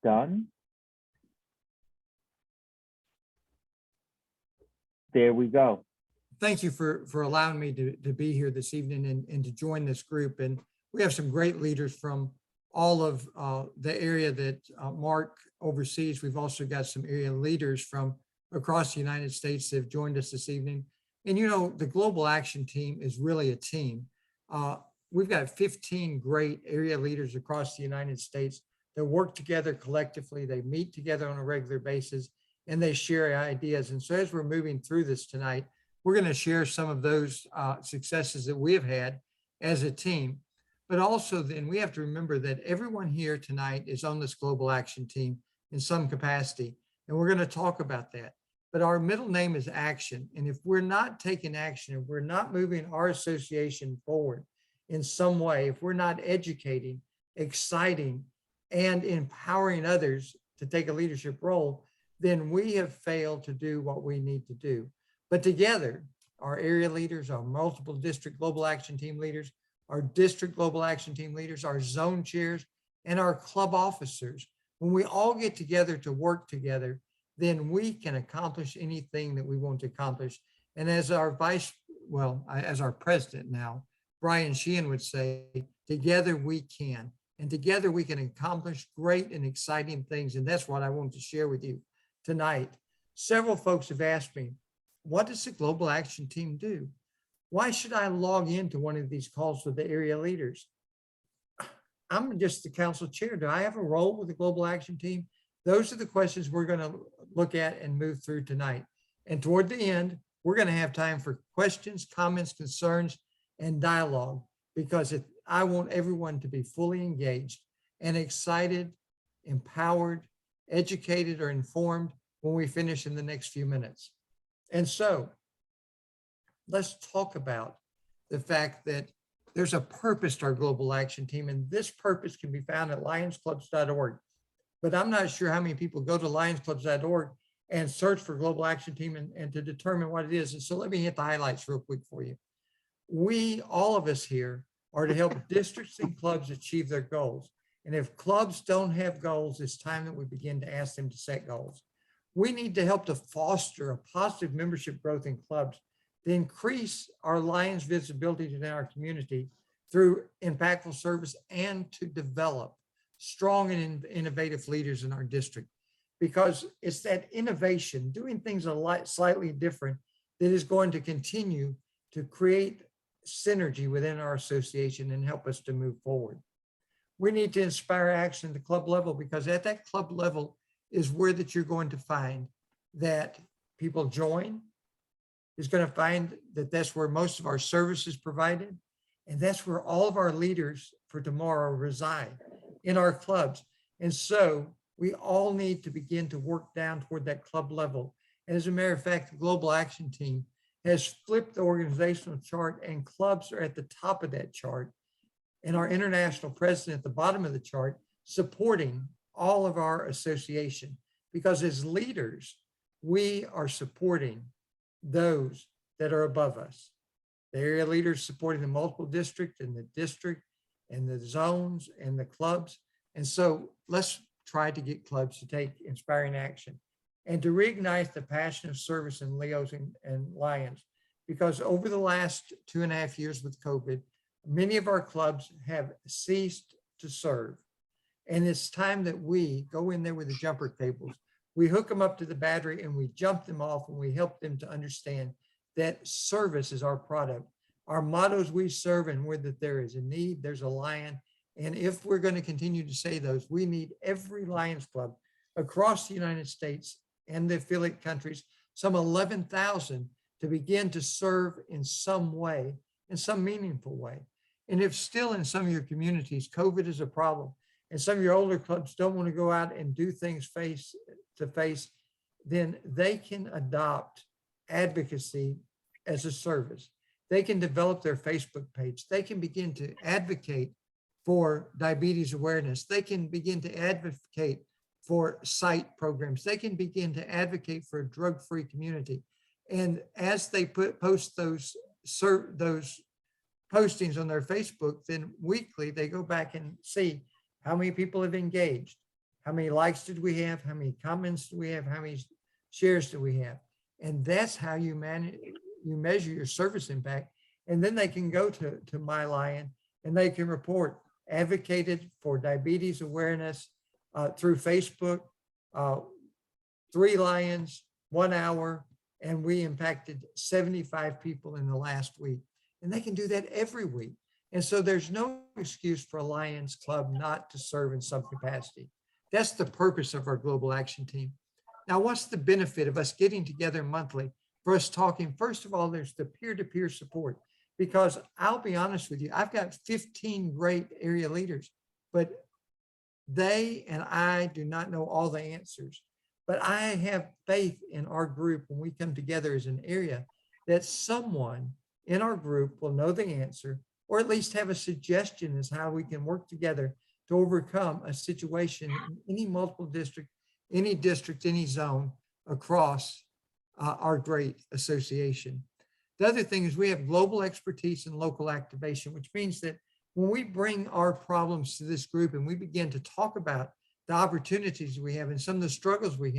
done. There we go. Thank you for allowing me to be here this evening and to join this group. And we have some great leaders from all of the area that Mark oversees. We've also got some area leaders from across the United States that have joined us this evening. And you know, the Global Action Team is really a team. We've got 15 great area leaders across the United States that work together collectively. They meet together on a regular basis and they share ideas. And so as we're moving through this tonight, we're going to share some of those successes that we have had as a team. But also then we have to remember that everyone here tonight is on this Global Action Team in some capacity. And we're going to talk about that. But our middle name is action. And if we're not taking action, if we're not moving our association forward in some way, if we're not educating, exciting, and empowering others to take a leadership role, then we have failed to do what we need to do. But together, our area leaders, our multiple district Global Action Team leaders, our district Global Action Team leaders, our zone chairs, and our club officers, when we all get together to work together, then we can accomplish anything that we want to accomplish. And as our as our president now, Brian Sheehan would say, together we can. And together we can accomplish great and exciting things. And that's what I want to share with you tonight. Several folks have asked me, what does the Global Action Team do? Why should I log into one of these calls with the area leaders? I'm just the council chair. Do I have a role with the Global Action Team? Those are the questions we're going to look at and move through tonight. And toward the end, we're going to have time for questions, comments, concerns, and dialogue, because I want everyone to be fully engaged and excited, empowered, educated, or informed when we finish in the next few minutes. And so let's talk about the fact that there's a purpose to our Global Action Team, and this purpose can be found at lionsclubs.org. But I'm not sure how many people go to lionsclubs.org and search for Global Action Team and to determine what it is. And so let me hit the highlights real quick for you. We, all of us here, are to help districts and clubs achieve their goals. And if clubs don't have goals, it's time that we begin to ask them to set goals. We need to help to foster a positive membership growth in clubs, to increase our Lions visibility in our community through impactful service, and to develop strong and innovative leaders in our district. Because it's that innovation, doing things slightly different, that is going to continue to create synergy within our association and help us to move forward. We need to inspire action at the club level, because at that club level is where that you're going to find that people join, is going to find that that's where most of our service is provided. And that's where all of our leaders for tomorrow reside, in our clubs. And so we all need to begin to work down toward that club level. And as a matter of fact, the Global Action Team has flipped the organizational chart, and clubs are at the top of that chart, and our international president at the bottom of the chart, supporting all of our association. Because as leaders, we are supporting those that are above us. The area leaders supporting the multiple district and the district and the zones and the clubs. And so let's try to get clubs to take inspiring action and to reignite the passion of service in Leos and Lions. Because over the last 2.5 years with COVID, many of our clubs have ceased to serve. And it's time that we go in there with the jumper cables. We hook them up to the battery and we jump them off, and we help them to understand that service is our product. Our motto is we serve, and where that there is a need, there's a lion. And if we're going to continue to say those, we need every Lions Club across the United States and the affiliate countries, some 11,000, to begin to serve in some way, in some meaningful way. And if still in some of your communities, COVID is a problem, and some of your older clubs don't want to go out and do things face to face, then they can adopt advocacy as a service. They can develop their Facebook page. They can begin to advocate for diabetes awareness. They can begin to advocate for site programs. They can begin to advocate for a drug-free community. And as they post those postings on their Facebook, then weekly they go back and see how many people have engaged, How many likes did we have? How many comments do we have? How many shares do we have? And that's how you measure your service impact. And then they can go to MyLion and they can report advocated for diabetes awareness through Facebook, 3 lions, 1 hour, and we impacted 75 people in the last week. And they can do that every week. And so there's no excuse for a Lions Club not to serve in some capacity. That's the purpose of our global action team. Now, what's the benefit of us getting together monthly for us talking? First of all, there's the peer-to-peer support, because I'll be honest with you, I've got 15 great area leaders, but they and I do not know all the answers. But I have faith in our group when we come together as an area that someone in our group will know the answer, or at least have a suggestion as how we can work together to overcome a situation in any multiple district, any zone across our great association. The other thing is we have global expertise and local activation, which means that when we bring our problems to this group and we begin to talk about the opportunities we have and some of the struggles we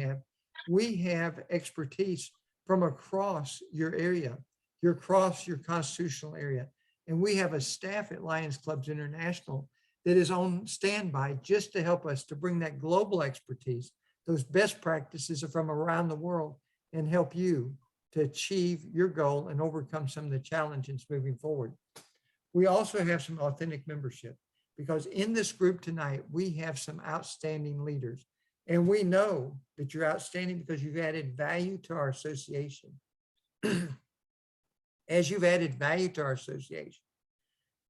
have expertise from across your area, across your constitutional area. And we have a staff at Lions Clubs International that is on standby just to help us to bring that global expertise, those best practices from around the world, and help you to achieve your goal and overcome some of the challenges moving forward. We also have some authentic membership, because in this group tonight, we have some outstanding leaders. And we know that you're outstanding because you've added value to our association. As you've added value to our association,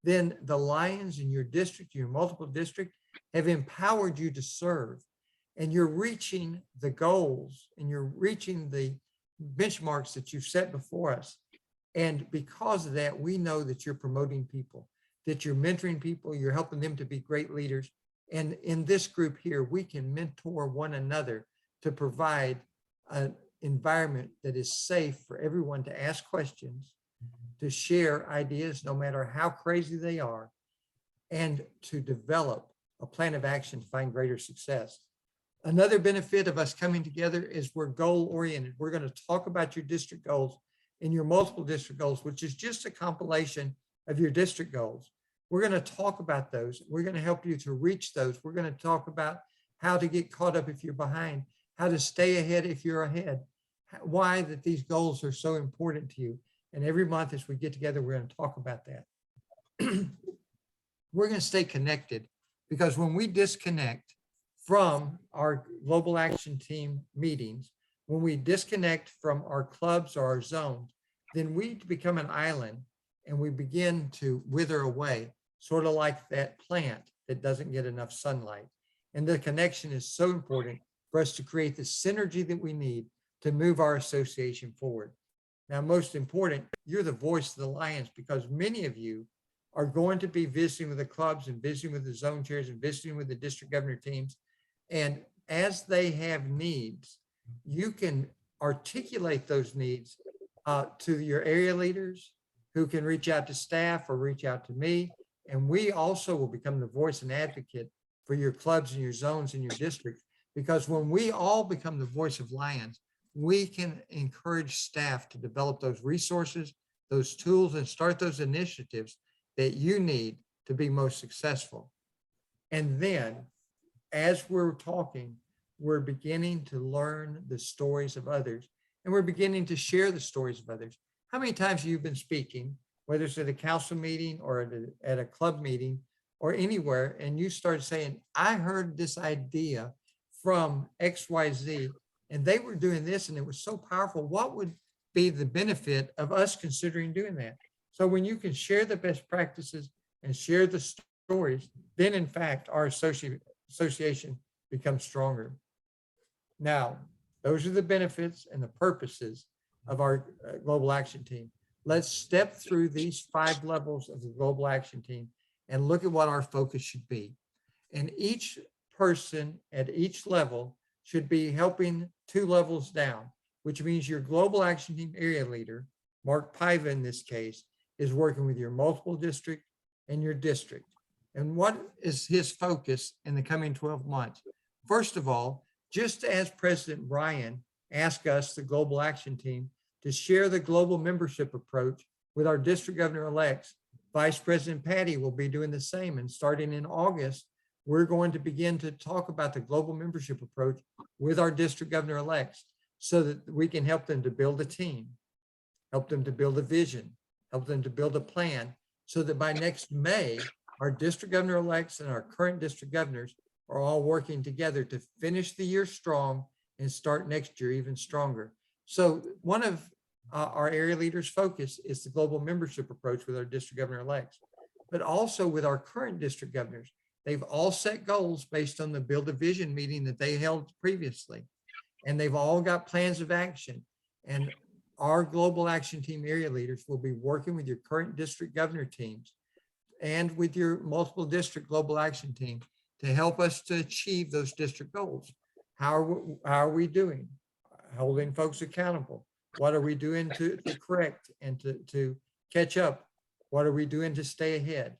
then the Lions in your district, your multiple district, have empowered you to serve. And you're reaching the goals and you're reaching the benchmarks that you've set before us. And because of that, we know that you're promoting people, that you're mentoring people, you're helping them to be great leaders. And in this group here, we can mentor one another to provide an environment that is safe for everyone to ask questions, to share ideas, no matter how crazy they are, and to develop a plan of action to find greater success. Another benefit of us coming together is we're goal-oriented. We're going to talk about your district goals and your multiple district goals, which is just a compilation of your district goals. We're going to talk about those. We're going to help you to reach those. We're going to talk about how to get caught up if you're behind, how to stay ahead if you're ahead, why that these goals are so important to you. And every month as we get together, we're going to talk about that. We're going to stay connected, because when we disconnect from our global action team meetings, when we disconnect from our clubs or our zones, then we become an island and we begin to wither away, sort of like that plant that doesn't get enough sunlight. And the connection is so important for us to create the synergy that we need to move our association forward. Now, most important, you're the voice of the Lions, because many of you are going to be visiting with the clubs and visiting with the zone chairs and visiting with the district governor teams. And as they have needs, you can articulate those needs to your area leaders, who can reach out to staff or reach out to me. And we also will become the voice and advocate for your clubs and your zones and your districts, because when we all become the voice of Lions, we can encourage staff to develop those resources, those tools, and start those initiatives that you need to be most successful. And then, as we're talking, we're beginning to learn the stories of others, and we're beginning to share the stories of others. How many times have you been speaking, whether it's at a council meeting or at a club meeting or anywhere, and you start saying, I heard this idea from XYZ, and they were doing this, and it was so powerful. What would be the benefit of us considering doing that? So when you can share the best practices and share the stories, then in fact, our association becomes stronger. Now, those are the benefits and the purposes of our global action team. Let's step through these 5 levels of the global action team and look at what our focus should be. And each person at each level should be helping 2 levels down, which means your global action team area leader, Mark Paiva in this case, is working with your multiple district and your district. And what is his focus in the coming 12 months? First of all, just as President Ryan asked us, the Global Action Team, to share the global membership approach with our district governor-elects, Vice President Patty will be doing the same. And starting in August, we're going to begin to talk about the global membership approach with our district governor-elects so that we can help them to build a team, help them to build a vision, help them to build a plan, so that by next May, our district governor-elects and our current district governors are all working together to finish the year strong and start next year even stronger. So one of our area leaders' focus is the global membership approach with our district governor-elects, but also with our current district governors. They've all set goals based on the Build a Vision meeting that they held previously, and they've all got plans of action. And our Global Action Team area leaders will be working with your current district governor teams and with your multiple district Global Action Team to help us to achieve those district goals. How are we doing? Holding folks accountable. What are we doing to correct and to catch up? What are we doing to stay ahead?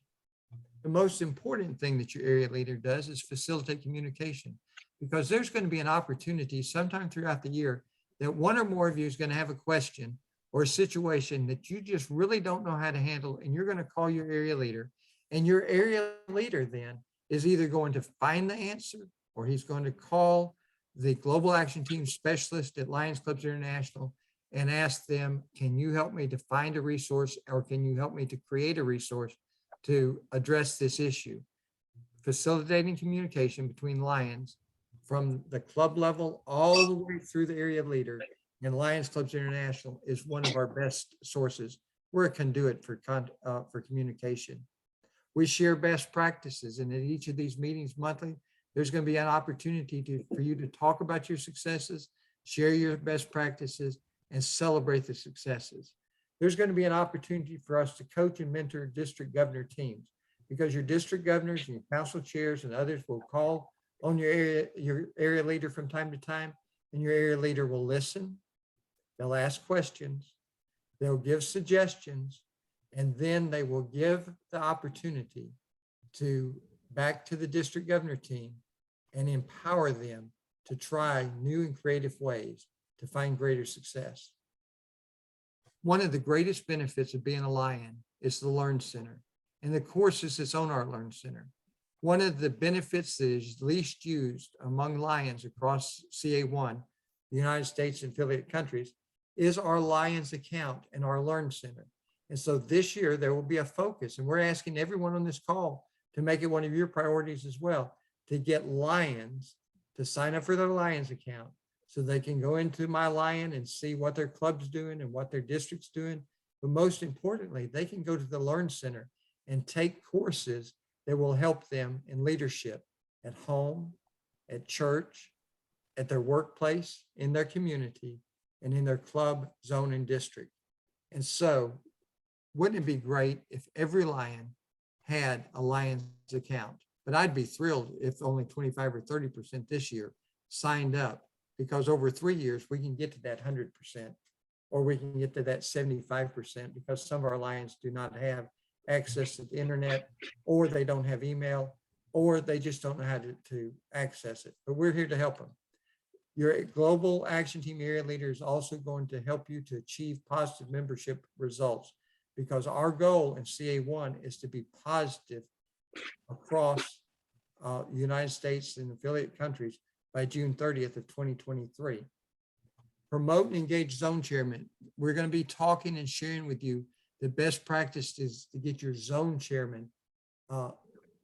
The most important thing that your area leader does is facilitate communication, because there's going to be an opportunity sometime throughout the year that one or more of you is going to have a question or a situation that you just really don't know how to handle, and you're going to call your area leader, and your area leader then is either going to find the answer or he's going to call the Global Action Team specialist at Lions Clubs International and ask them, can you help me to find a resource, or can you help me to create a resource to address this issue? Facilitating communication between Lions from the club level all the way through the area leader and Lions Clubs International is one of our best sources. We're a conduit for communication. We share best practices, and at each of these meetings monthly, there's going to be an opportunity for you to talk about your successes, share your best practices, and celebrate the successes. There's going to be an opportunity for us to coach and mentor district governor teams, because your district governors and your council chairs and others will call on your area leader from time to time, and your area leader will listen. They'll ask questions, they'll give suggestions, and then they will give the opportunity back to the district governor team and empower them to try new and creative ways to find greater success. One of the greatest benefits of being a Lion is the Learn Center and the courses that's on our Learn Center. One of the benefits that is least used among Lions across CA1, the United States and affiliate countries, is our Lions account and our Learn Center. And so this year there will be a focus, and we're asking everyone on this call to make it one of your priorities as well, to get Lions to sign up for their Lions account so they can go into My Lion and see what their club's doing and what their district's doing. But most importantly, they can go to the Learn Center and take courses that will help them in leadership at home, at church, at their workplace, in their community, and in their club, zone, and district. And so wouldn't it be great if every Lion had a Lions account? But I'd be thrilled if only 25 or 30% this year signed up, because over 3 years, we can get to that 100%, or we can get to that 75%, because some of our Lions do not have access to the internet, or they don't have email, or they just don't know how to access it. But we're here to help them. Your Global Action Team area leader is also going to help you to achieve positive membership results, because our goal in CA1 is to be positive across the United States and affiliate countries by June 30th of 2023. Promote and engage zone chairman. We're going to be talking and sharing with you the best practice is to get your zone chairman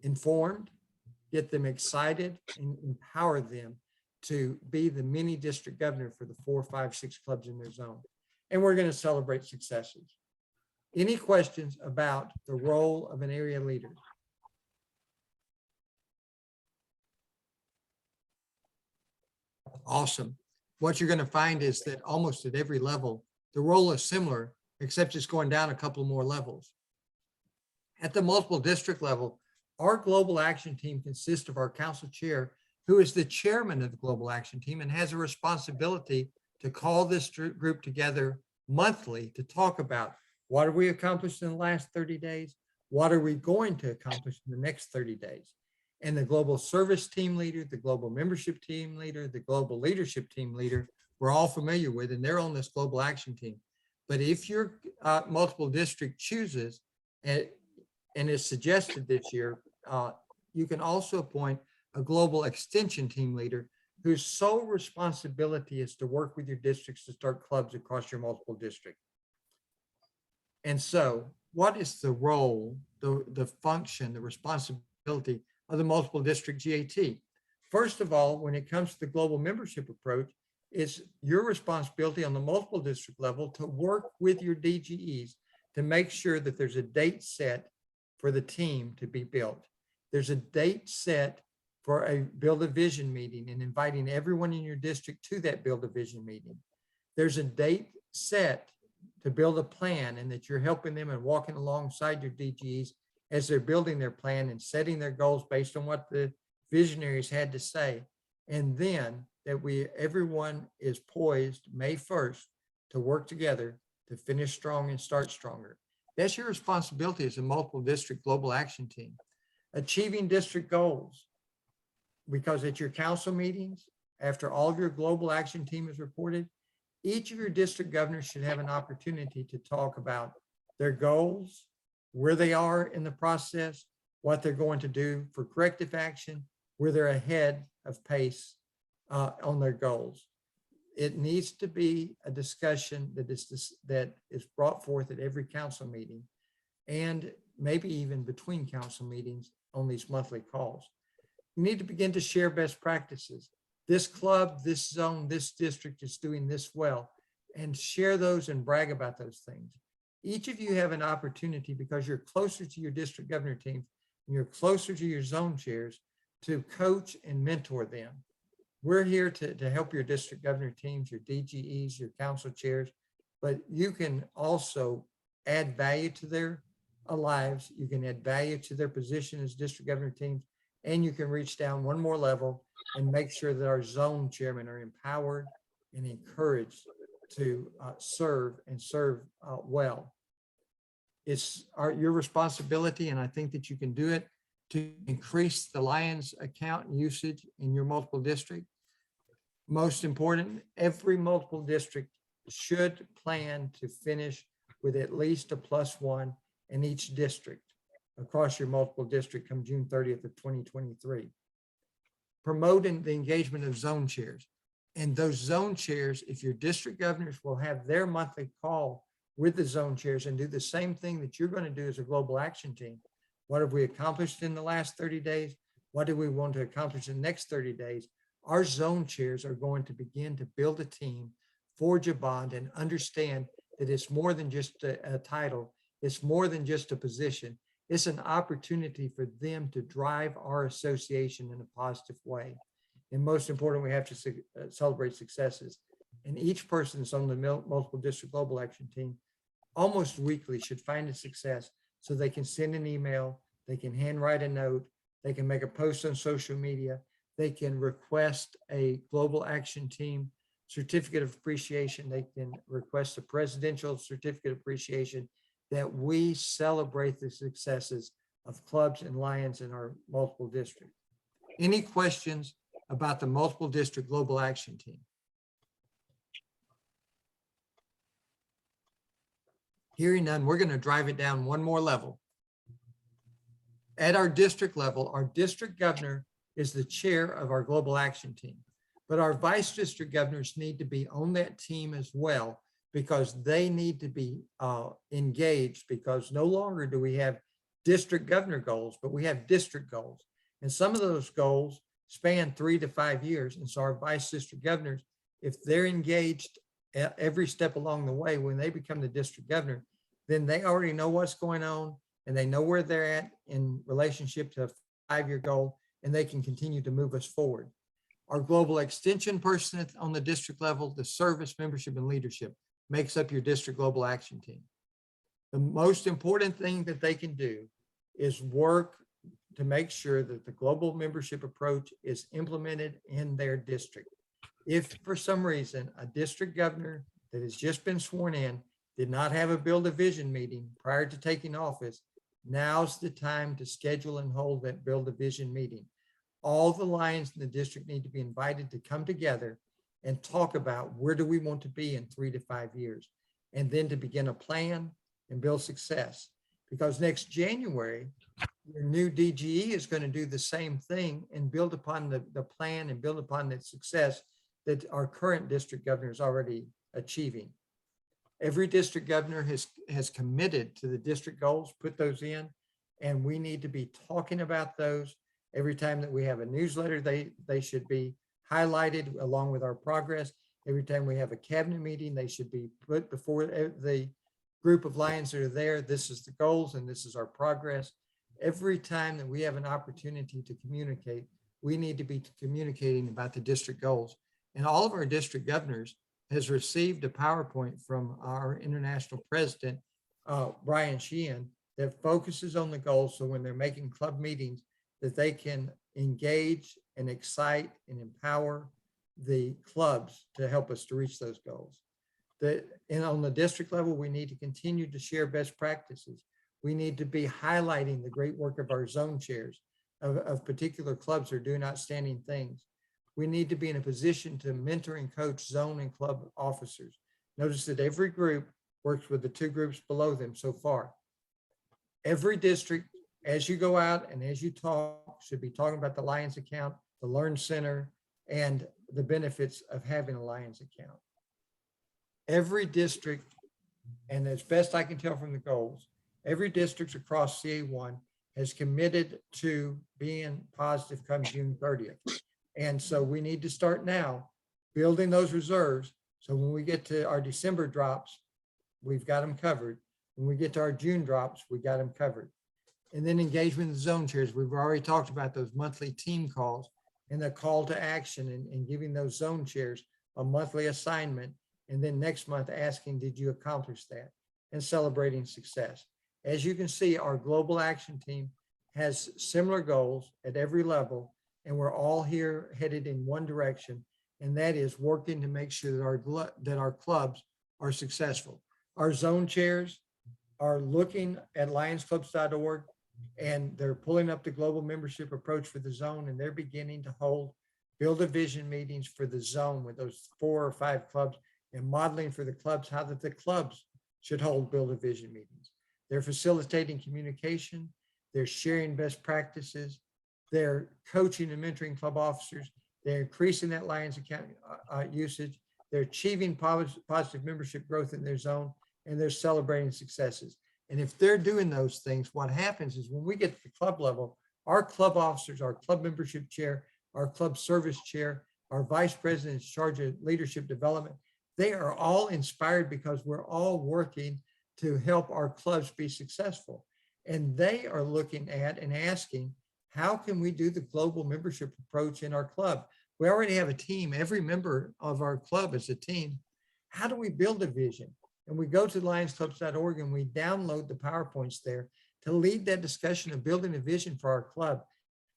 informed, get them excited, and empower them to be the mini district governor for the 4, 5, 6 clubs in their zone. And we're going to celebrate successes. Any questions about the role of an area leader? Awesome. What you're going to find is that almost at every level, the role is similar, except it's going down a couple more levels. At the multiple district level, our Global Action Team consists of our council chair, who is the chairman of the Global Action Team and has a responsibility to call this group together monthly to talk about what have we accomplished in the last 30 days? What are we going to accomplish in the next 30 days? And the global service team leader, the global membership team leader, the global leadership team leader, we're all familiar with, and they're on this global action team. But if your multiple district chooses, and is suggested this year, you can also appoint a global extension team leader whose sole responsibility is to work with your districts to start clubs across your multiple district. And so what is the role, the function, the responsibility of the multiple district GAT? First of all, when it comes to the global membership approach, it's your responsibility on the multiple district level to work with your DGEs to make sure that there's a date set for the team to be built. There's a date set for a Build a Vision meeting and inviting everyone in your district to that Build a Vision meeting. There's a date set to build a plan, and that you're helping them and walking alongside your DGEs as they're building their plan and setting their goals based on what the visionaries had to say. And then that everyone is poised May 1st to work together to finish strong and start stronger. That's your responsibility as a multiple district global action team. Achieving district goals, because at your council meetings, after all of your global action team is reported, each of your district governors should have an opportunity to talk about their goals, where they are in the process, what they're going to do for corrective action, where they're ahead of pace on their goals. It needs to be a discussion that is brought forth at every council meeting, and maybe even between council meetings on these monthly calls. You need to begin to share best practices. This club, this zone, this district is doing this well, and share those and brag about those things. Each of you have an opportunity, because you're closer to your district governor teams and you're closer to your zone chairs, to coach and mentor them. We're here to help your district governor teams, your DGEs, your council chairs, but you can also add value to their lives. You can add value to their position as district governor teams, and you can reach down one more level and make sure that our zone chairmen are empowered and encouraged to serve well. It's your responsibility, and I think that you can do it, to increase the Lions account usage in your multiple district. Most important, every multiple district should plan to finish with at least a +1 in each district across your multiple district come June 30th of 2023. Promoting the engagement of zone chairs. And those zone chairs, if your district governors will have their monthly call with the zone chairs and do the same thing that you're going to do as a global action team. What have we accomplished in the last 30 days? What do we want to accomplish in the next 30 days? Our zone chairs are going to begin to build a team, forge a bond, and understand that it's more than just a title. It's more than just a position. It's an opportunity for them to drive our association in a positive way. And most important, we have to celebrate successes. And each person that's on the multiple district global action team almost weekly should find a success, so they can send an email, they can handwrite a note, they can make a post on social media, they can request a global action team certificate of appreciation, they can request a presidential certificate of appreciation, that we celebrate the successes of clubs and Lions in our multiple districts. Any questions about the multiple district global action team? Hearing none, we're going to drive it down one more level. At our district level, our district governor is the chair of our global action team, but our vice district governors need to be on that team as well, because they need to be engaged, because no longer do we have district governor goals, but we have district goals. And some of those goals span 3 to 5 years. And so our vice district governors, if they're engaged at every step along the way, when they become the district governor, then they already know what's going on, and they know where they're at in relationship to a 5-year goal, and they can continue to move us forward. Our global extension person on the district level, the service, membership, and leadership, makes up your district global action team. The most important thing that they can do is work to make sure that the global membership approach is implemented in their district. If for some reason a district governor that has just been sworn in did not have a Build a Vision meeting prior to taking office, Now's the time to schedule and hold that Build a Vision meeting. All the Lions in the district need to be invited to come together and talk about where do we want to be in 3 to 5 years, and then to begin a plan and build success. Because next January, your new DGE is going to do the same thing and build upon the plan and build upon the success that our current district governor is already achieving. Every district governor has committed to the district goals, put those in, and we need to be talking about those. Every time that we have a newsletter, they should be highlighted along with our progress. Every time we have a cabinet meeting, they should be put before the group of Lions that are there. This is the goals and this is our progress. Every time that we have an opportunity to communicate, we need to be communicating about the district goals. And all of our district governors has received a PowerPoint from our international president, Brian Sheehan, that focuses on the goals. So when they're making club meetings, that they can engage and excite and empower the clubs to help us to reach those goals. And on the district level, we need to continue to share best practices. We need to be highlighting the great work of our zone chairs of particular clubs that are doing outstanding things. We need to be in a position to mentor and coach zone and club officers. Notice that every group works with the two groups below them so far. Every district, as you go out and as you talk, should be talking about the Lions account, the Learn Center, and the benefits of having a Lions account. Every district, and as best I can tell from the goals, every district across CA1 has committed to being positive come June 30th. And so we need to start now building those reserves. So when we get to our December drops, we've got them covered. When we get to our June drops, we got them covered. And then engagement in the zone chairs. We've already talked about those monthly team calls and the call to action and giving those zone chairs a monthly assignment. And then next month asking, did you accomplish that? And celebrating success. As you can see, our global action team has similar goals at every level, and we're all here headed in one direction, and that is working to make sure that our clubs are successful. Our zone chairs are looking at lionsclubs.org, and they're pulling up the global membership approach for the zone, and they're beginning to hold Build a Vision meetings for the zone with those 4 or 5 clubs, and modeling for the clubs how that the clubs should hold Build a Vision meetings. They're facilitating communication. They're sharing best practices. They're coaching and mentoring club officers. They're increasing that Lions account usage. They're achieving positive membership growth in their zone, and they're celebrating successes. And if they're doing those things, what happens is when we get to the club level, our club officers, our club membership chair, our club service chair, our vice president in charge of leadership development, they are all inspired because we're all working to help our clubs be successful. And they are looking at and asking, how can we do the global membership approach in our club? We already have a team. Every member of our club is a team. How do we build a vision? And we go to lionsclubs.org and we download the PowerPoints there to lead that discussion of building a vision for our club.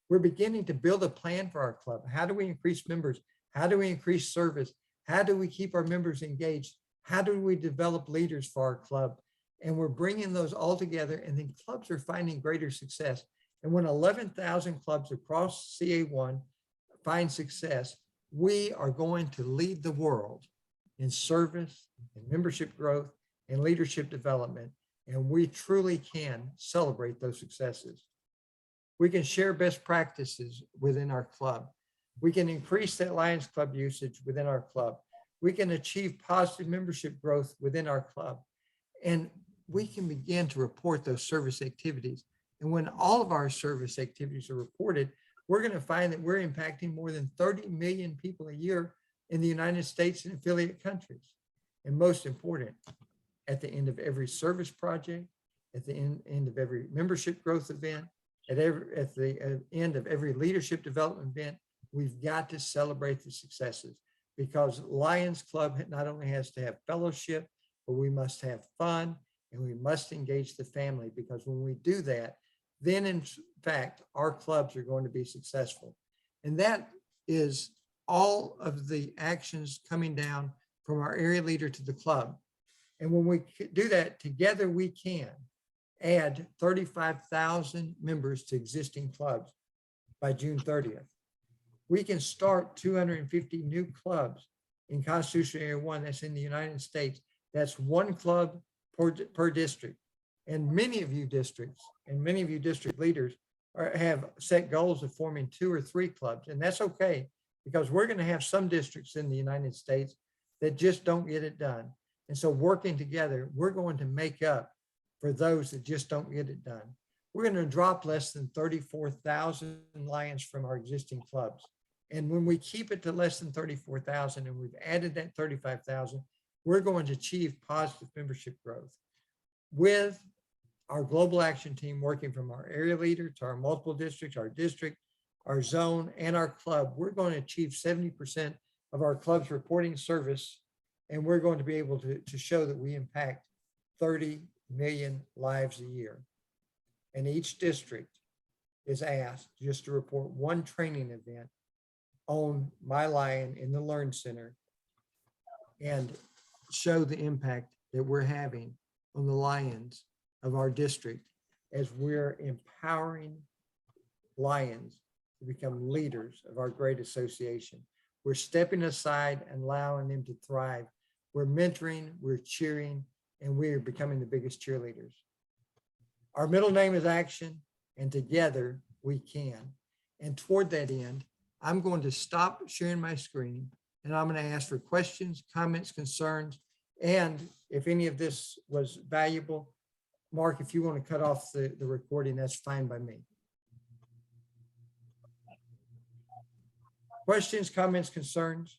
We're beginning to build a plan for our club. How do we increase members? How do we increase service? How do we keep our members engaged? How do we develop leaders for our club? And we're bringing those all together, and then clubs are finding greater success. And when 11,000 clubs across CA1 find success, we are going to lead the world in service and membership growth and leadership development. And we truly can celebrate those successes. We can share best practices within our club. We can increase that Lions Club usage within our club. We can achieve positive membership growth within our club. And we can begin to report those service activities. And when all of our service activities are reported, we're going to find that we're impacting more than 30 million people a year in the United States and affiliate countries. And most important, at the end of every service project, at the end of every membership growth event, at the end of every leadership development event, we've got to celebrate the successes, because Lions Club not only has to have fellowship, but we must have fun and we must engage the family, because when we do that, then in fact, our clubs are going to be successful. And that is all of the actions coming down from our area leader to the club. And when we do that together, we can. add 35,000 members to existing clubs by June 30th. We can start 250 new clubs in Constitutional Area 1, that's in the United States. That's one club per district. And many of you districts and many of you district leaders have set goals of forming 2 or 3 clubs. And that's okay, because we're going to have some districts in the United States that just don't get it done. And so working together, we're going to make up for those that just don't get it done. We're going to drop less than 34,000 Lions from our existing clubs. And when we keep it to less than 34,000 and we've added that 35,000, we're going to achieve positive membership growth. With our global action team working from our area leader to our multiple districts, our district, our zone, and our club, we're going to achieve 70% of our club's reporting service. And we're going to be able to show that we impact 30 million lives a year. And each district is asked just to report one training event on My Lion in the Learn Center and show the impact that we're having on the Lions of our district as we're empowering Lions to become leaders of our great association. We're stepping aside and allowing them to thrive. We're mentoring, we're cheering, and we're becoming the biggest cheerleaders. Our middle name is Action, and together we can. And toward that end, I'm going to stop sharing my screen, and I'm going to ask for questions, comments, concerns, and if any of this was valuable, Mark, if you want to cut off the recording, that's fine by me. Questions, comments, concerns?